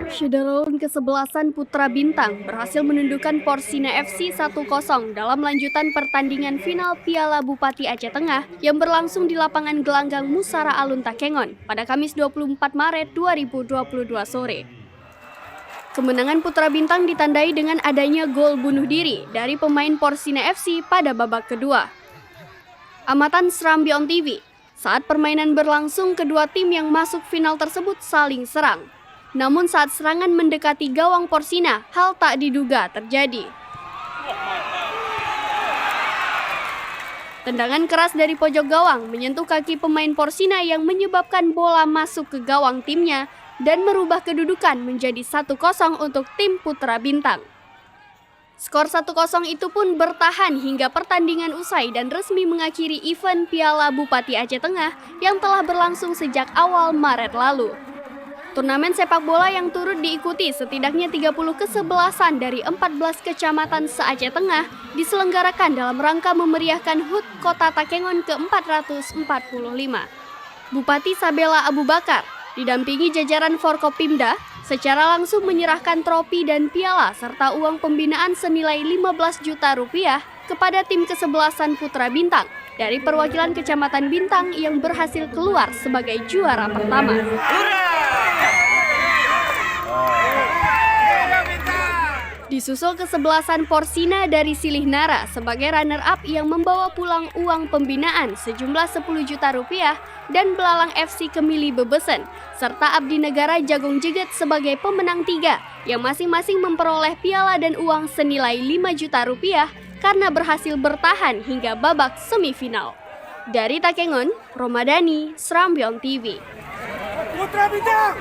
Syederlun kesebelasan Putra Bintang berhasil menundukkan Porsina FC 1-0 dalam lanjutan pertandingan final Piala Bupati Aceh Tengah yang berlangsung di lapangan gelanggang Musara Alun Takengon pada Kamis 24 Maret 2022 sore. Kemenangan Putra Bintang ditandai dengan adanya gol bunuh diri dari pemain Porsina FC pada babak kedua. Amatan Srambion TV, saat permainan berlangsung kedua tim yang masuk final tersebut saling serang. Namun saat serangan mendekati gawang Porsina, hal tak diduga terjadi. Tendangan keras dari pojok gawang menyentuh kaki pemain Porsina yang menyebabkan bola masuk ke gawang timnya dan merubah kedudukan menjadi 1-0 untuk tim Putra Bintang. Skor 1-0 itu pun bertahan hingga pertandingan usai dan resmi mengakhiri event Piala Bupati Aceh Tengah yang telah berlangsung sejak awal Maret lalu. Turnamen sepak bola yang turut diikuti setidaknya 30 kesebelasan dari 14 kecamatan se-Aceh Tengah diselenggarakan dalam rangka memeriahkan HUT Kota Takengon ke-445. Bupati Sabela Abu Bakar didampingi jajaran Forkopimda secara langsung menyerahkan tropi dan piala serta uang pembinaan senilai 15 juta rupiah kepada tim kesebelasan Putra Bintang dari perwakilan Kecamatan Bintang yang berhasil keluar sebagai juara pertama. Disusul kesebelasan Porsina dari Silih Nara sebagai runner-up yang membawa pulang uang pembinaan sejumlah 10 juta rupiah dan Belalang FC Kemili Bebesen, serta Abdi Negara Jagung Jeget sebagai pemenang 3 yang masing-masing memperoleh piala dan uang senilai 5 juta rupiah karena berhasil bertahan hingga babak semifinal. Dari Takengon, Romadani, Srambion TV. Putra Bintang!